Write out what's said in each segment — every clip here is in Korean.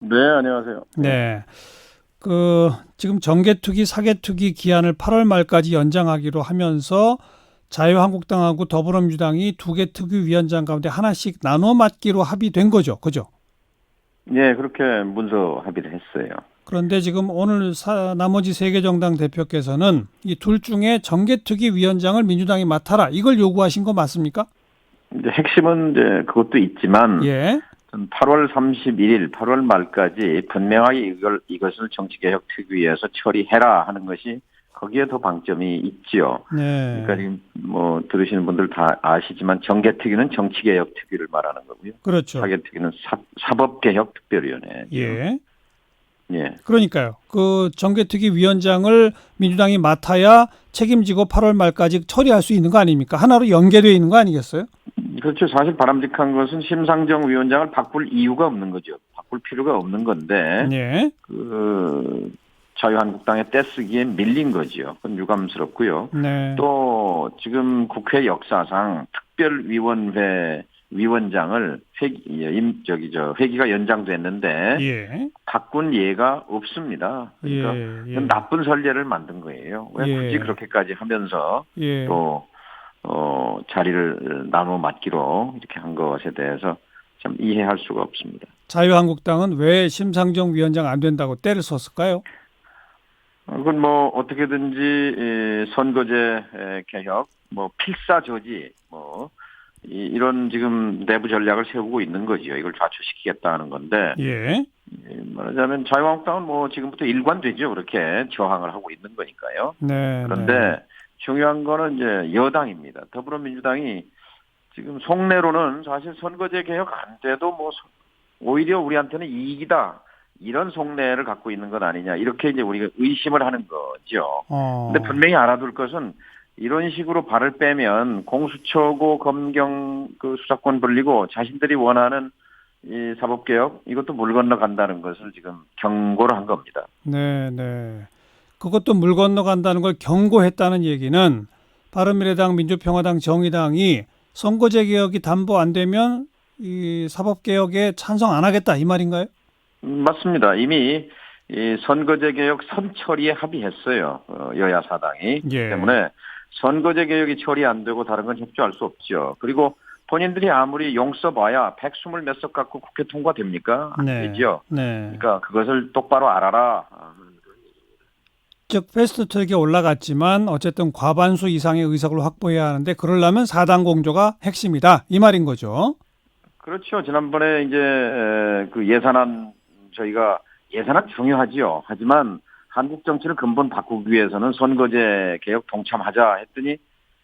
네, 안녕하세요. 네. 지금 정개특위, 사개특위 기한을 8월 말까지 연장하기로 하면서 자유한국당하고 더불어민주당이 두 개 특위위원장 가운데 하나씩 나눠 맡기로 합의된 거죠. 그죠? 예, 그렇게 문서 합의를 했어요. 그런데 지금 오늘 나머지 세 개 정당 대표께서는 이 둘 중에 정개특위 위원장을 민주당이 맡아라. 이걸 요구하신 거 맞습니까? 이제 핵심은 이제 그것도 있지만, 예. 8월 31일, 8월 말까지 분명하게 이것을 정치개혁특위에서 처리해라 하는 것이 거기에 더 방점이 있지요. 그러니까 네. 지금 뭐 들으시는 분들 다 아시지만 정개특위는 정치개혁특위를 말하는 거고요. 그렇죠. 사개특위는 사법개혁특별위원회죠. 예. 예. 그러니까요. 그 정개특위 위원장을 민주당이 맡아야 책임지고 8월 말까지 처리할 수 있는 거 아닙니까? 하나로 연계되어 있는 거 아니겠어요? 그렇죠. 사실 바람직한 것은 심상정 위원장을 바꿀 이유가 없는 거죠. 바꿀 필요가 없는 건데, 네. 자유한국당에 떼쓰기에 밀린 거죠. 그건 유감스럽고요. 네. 또 지금 국회 역사상 특별위원회 위원장을 회기가 연장됐는데 예. 바꾼 예가 없습니다. 그러니까 예. 예. 그건 나쁜 선례를 만든 거예요. 왜 굳이 예. 그렇게까지 하면서 예. 또 자리를 나눠 맡기로 이렇게 한 것에 대해서 참 이해할 수가 없습니다. 자유한국당은 왜 심상정 위원장 안 된다고 때를 썼을까요? 그건 뭐 어떻게든지 선거제 개혁, 뭐 필사조지, 뭐 이런 지금 내부 전략을 세우고 있는 거지요. 이걸 좌초시키겠다는 건데 예. 말하자면 자유한국당은 뭐 지금부터 일관되죠. 그렇게 저항을 하고 있는 거니까요. 네. 네. 그런데 중요한 거는 이제 여당입니다. 더불어민주당이 지금 속내로는 사실 선거제 개혁 안 돼도 뭐 오히려 우리한테는 이익이다. 이런 속내를 갖고 있는 것 아니냐. 이렇게 이제 우리가 의심을 하는 거죠. 근데 분명히 알아둘 것은 이런 식으로 발을 빼면 공수처고 검경 그 수사권 벌리고 자신들이 원하는 이 사법개혁 이것도 물 건너간다는 것을 지금 경고를 한 겁니다. 네. 네. 그것도 물 건너간다는 걸 경고했다는 얘기는 바른미래당, 민주평화당, 정의당이 선거제 개혁이 담보 안 되면 이 사법개혁에 찬성 안 하겠다 이 말인가요? 맞습니다. 이미 이 선거제 개혁 선처리에 합의했어요. 여야 사당이. 예. 때문에 선거제 개혁이 처리 안 되고 다른 건 협조할 수 없죠. 그리고 본인들이 아무리 용 써봐야 120 몇 석 갖고 국회 통과됩니까? 안 네. 되죠. 네. 그러니까 그것을 똑바로 알아라. 즉 패스트트랙에 올라갔지만 어쨌든 과반수 이상의 의석을 확보해야 하는데 그러려면 사당 공조가 핵심이다 이 말인 거죠. 그렇죠. 지난번에 이제 그 예산안 저희가 예산안 중요하지요. 하지만 한국 정치를 근본 바꾸기 위해서는 선거제 개혁 동참하자 했더니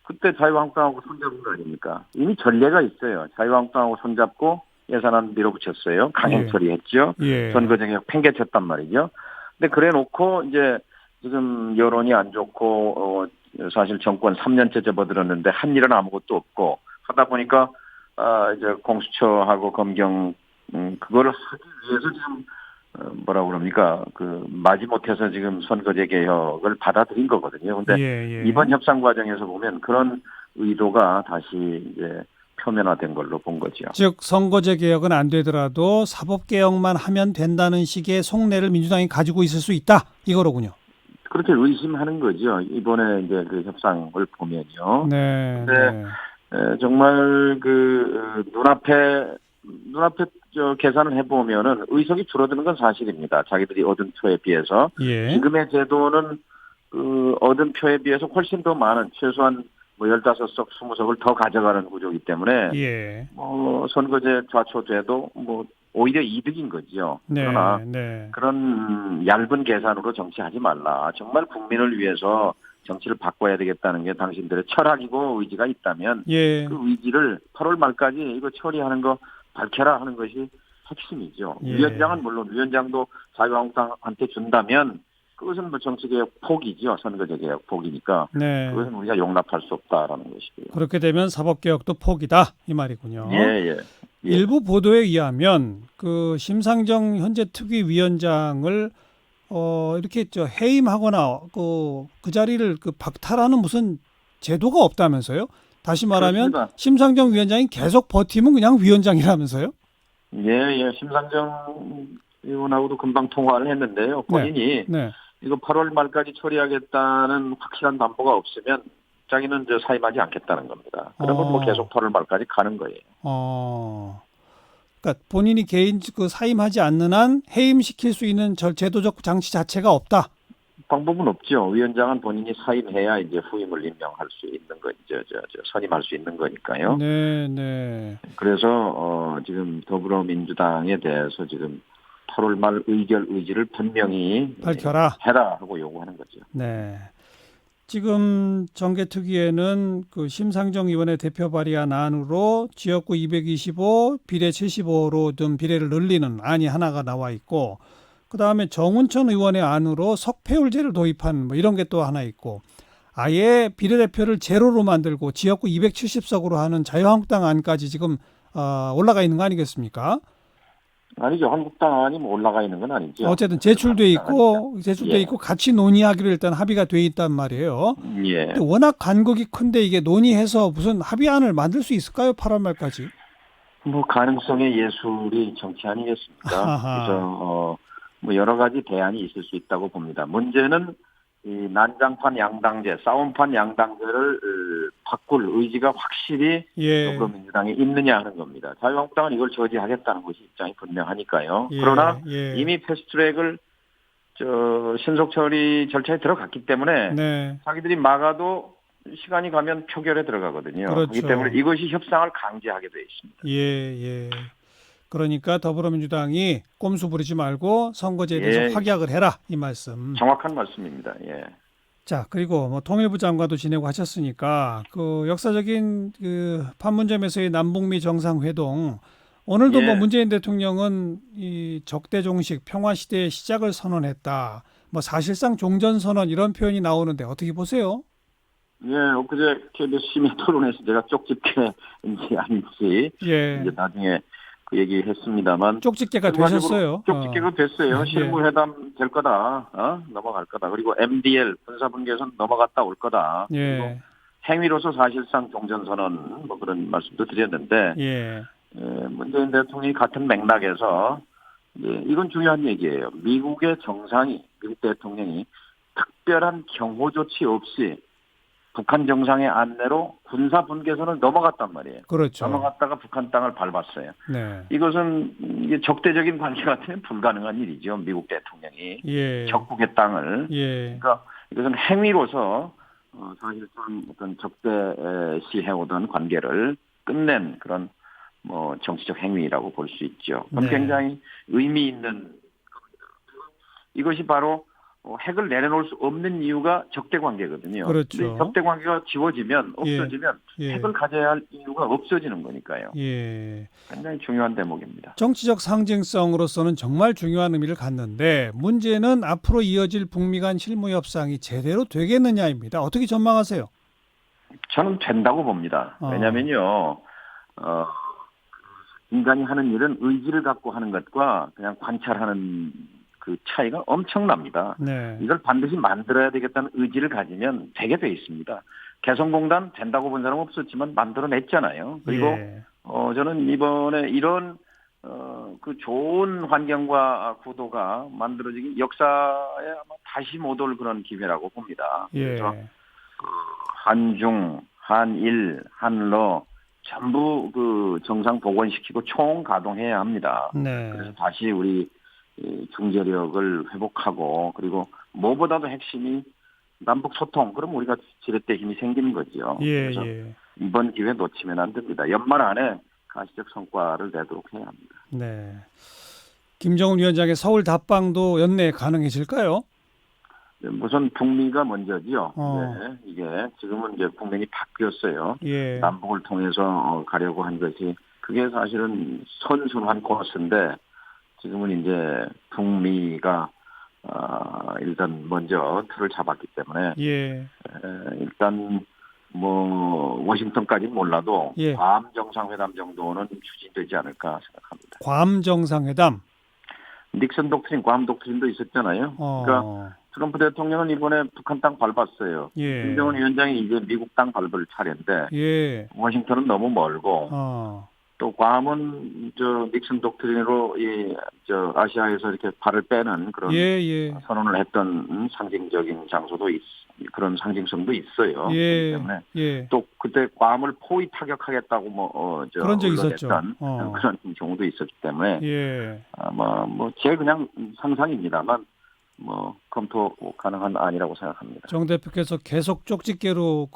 그때 자유한국당하고 손잡은 거 아닙니까? 이미 전례가 있어요. 자유한국당하고 손잡고 예산안 밀어붙였어요. 강행 예. 처리했죠. 예. 선거제 개혁 팽개쳤단 말이죠. 근데 그래 놓고 이제 지금 여론이 안 좋고 사실 정권 3년째 접어들었는데 한 일은 아무것도 없고 하다 보니까 이제 공수처하고 검경 그거를 하기 위해서 지금 뭐라고 그럽니까? 그 마지못해서 지금 선거제 개혁을 받아들인 거거든요. 근데 예. 예. 이번 협상 과정에서 보면 그런 의도가 다시 이제 표면화된 걸로 본 거죠. 즉 선거제 개혁은 안 되더라도 사법 개혁만 하면 된다는 식의 속내를 민주당이 가지고 있을 수 있다 이거로군요. 그렇게 의심하는 거죠. 이번에 이제 그 협상을 보면요. 네. 근데 네. 정말 그 눈앞에 저 계산을 해보면은 의석이 줄어드는 건 사실입니다. 자기들이 얻은 표에 비해서 예. 지금의 제도는 그 얻은 표에 비해서 훨씬 더 많은 최소한 뭐 15석, 20석을 더 가져가는 구조이기 때문에 예. 뭐 선거제 좌초돼도 뭐 오히려 이득인 거죠. 네. 그러나 네. 그런 얇은 계산으로 정치하지 말라. 정말 국민을 위해서 정치를 바꿔야 되겠다는 게 당신들의 철학이고 의지가 있다면 예. 그 의지를 8월 말까지 이거 처리하는 거 밝혀라 하는 것이 핵심이죠. 예. 위원장은 물론 위원장도 자유한국당한테 준다면 그것은 뭐 정치개혁 포기죠. 선거제 개혁 포기니까 네. 그것은 우리가 용납할 수 없다라는 것이고요. 그렇게 되면 사법개혁도 포기다 이 말이군요. 예, 예. 예. 일부 보도에 의하면 그 심상정 현재 특위위원장을 이렇게 해임하거나 그 자리를 그 박탈하는 무슨 제도가 없다면서요? 다시 말하면 그렇습니다. 심상정 위원장이 계속 버티면 그냥 위원장이라면서요? 예, 예. 심상정 의원하고도 금방 통화를 했는데요. 본인이 네. 이거 8월 말까지 처리하겠다는 확실한 담보가 없으면 자기는 사임하지 않겠다는 겁니다. 그러면 뭐 계속 8월 말까지 가는 거예요. 그러니까 본인이 개인 사임하지 않는 한 해임시킬 수 있는 제도적 장치 자체가 없다. 방법은 없죠. 위원장은 본인이 사임해야 이제 후임을 임명할 수 있는 거, 선임할 수 있는 거니까요. 네, 네. 그래서 지금 더불어민주당에 대해서 지금 8월 말 의지를 분명히 밝혀라. 해라 하고 요구하는 거죠. 네. 지금 정개특위에는 그 심상정위원회 대표 발의안 안으로 지역구 225, 비례 75로 좀 비례를 늘리는 안이 하나가 나와 있고, 그 다음에 정운천 의원의 안으로 석패율제를 도입한 뭐 이런 게 또 하나 있고, 아예 비례대표를 제로로 만들고 지역구 270석으로 하는 자유한국당 안까지 지금 올라가 있는 거 아니겠습니까? 아니죠. 한국당 안이 뭐 올라가 있는 건 아니죠. 어쨌든 제출돼 있고 같이 논의하기로 일단 합의가 돼 있단 말이에요. 예. 근데 워낙 간극이 큰데 이게 논의해서 무슨 합의안을 만들 수 있을까요? 8월 말까지? 뭐 가능성의 예술이 정치 아니겠습니까? 아하. 그래서 뭐 여러 가지 대안이 있을 수 있다고 봅니다. 문제는 이 난장판 양당제, 싸움판 양당제를 바꿀 의지가 확실히 예. 더불어민주당에 있느냐 하는 겁니다. 자유한국당은 이걸 저지하겠다는 것이 입장이 분명하니까요. 예. 그러나 예. 이미 패스트트랙을 신속 처리 절차에 들어갔기 때문에 네. 자기들이 막아도 시간이 가면 표결에 들어가거든요. 그렇죠. 그렇기 때문에 이것이 협상을 강제하게 되어 있습니다. 예. 그러니까 더불어민주당이 꼼수 부리지 말고 선거제에 대해서 확약을 해라 이 말씀. 정확한 말씀입니다. 예. 자, 그리고 뭐 통일부 장관도 지내고 하셨으니까 그 역사적인 그 판문점에서의 남북미 정상회동 오늘도 뭐 문재인 대통령은 이 적대종식 평화 시대의 시작을 선언했다. 뭐 사실상 종전 선언 이런 표현이 나오는데 어떻게 보세요? 예, 엊그제 KBS 시민 토론에서 제가 쪽집게인지 아닌지 예. 이제 나중에 그 얘기했습니다만 쪽집게가 되셨어요. 쪽집게가 됐어요. 실무회담 될 거다. 넘어갈 거다. 그리고 MDL 군사분계선 넘어갔다 올 거다. 예. 그리고 행위로서 사실상 종전선언 뭐 그런 말씀도 드렸는데 문재인 대통령이 같은 맥락에서 이건 중요한 얘기예요. 미국 대통령이 특별한 경호 조치 없이 북한 정상의 안내로 군사 분계선을 넘어갔단 말이에요. 그렇죠. 넘어갔다가 북한 땅을 밟았어요. 네. 이것은 이게 적대적인 관계 같으면 불가능한 일이죠. 미국 대통령이 적국의 땅을. 그러니까 이것은 행위로서 사실상 어떤 적대시해오던 관계를 끝낸 그런 뭐 정치적 행위라고 볼 수 있죠. 그럼 굉장히 의미 있는 겁니다. 이것이 바로 핵을 내려놓을 수 없는 이유가 적대 관계거든요. 그렇죠. 적대 관계가 지워지면 없어지면 핵을 가져야 할 이유가 없어지는 거니까요. 굉장히 중요한 대목입니다. 정치적 상징성으로서는 정말 중요한 의미를 갖는데 문제는 앞으로 이어질 북미 간 실무 협상이 제대로 되겠느냐입니다. 어떻게 전망하세요? 저는 된다고 봅니다. 왜냐면요. 인간이 하는 일은 의지를 갖고 하는 것과 그냥 관찰하는 그 차이가 엄청납니다. 이걸 반드시 만들어야 되겠다는 의지를 가지면 되게 돼 있습니다. 개성공단 된다고 본 사람은 없었지만 만들어냈잖아요. 그리고 저는 이번에 이런 그 좋은 환경과 구도가 만들어지기 역사에 아마 다시 못 올 그런 기회라고 봅니다. 그래서 한중, 한일, 한러 전부 그 정상 복원시키고 총 가동해야 합니다. 그래서 다시 우리 중재력을 회복하고 그리고 무엇보다도 핵심이 남북 소통. 그럼 우리가 지렛대 힘이 생기는 거죠. 그래서 이번 기회 놓치면 안 됩니다. 연말 안에 가시적 성과를 내도록 해야 합니다. 김정은 위원장의 서울 답방도 연내에 가능해질까요? 우선 북미가 먼저지요. 이게 지금은 이제 국면이 바뀌었어요. 남북을 통해서 가려고 한 것이 그게 사실은 선순환 코스인데 지금은 이제 북미가 일단 먼저 틀을 잡았기 때문에 일단 뭐 워싱턴까지는 몰라도 괌 정상회담 정도는 추진되지 않을까 생각합니다. 괌 정상회담? 닉슨 독트린, 괌 독트린도 있었잖아요. 그러니까 트럼프 대통령은 이번에 북한 땅 밟았어요. 김정은 위원장이 이제 미국 땅 밟을 차례인데 워싱턴은 너무 멀고 또 괌은 저 닉슨 독트린으로 저 아시아에서 이렇게 발을 빼는 그런 예, 예. 선언을 했던 상징적인 장소도 그런 상징성도 있어요. 그렇기 예. 때문에 예. 또 그때 괌을 포위 타격하겠다고 저 그런 적 있었죠. 언론했던 그런 경우도 있었기 때문에 예. 제 그냥 상상입니다만 검토 가능한 안이라고 생각합니다. 정 대표께서 계속 쪽집게로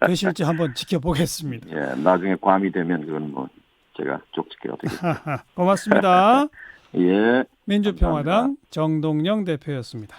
되실지 한번 지켜보겠습니다. 예, 나중에 괌이 되면 그건 제가 쪽집게가 되겠습니다. 고맙습니다. 예. 민주평화당 정동영 대표였습니다.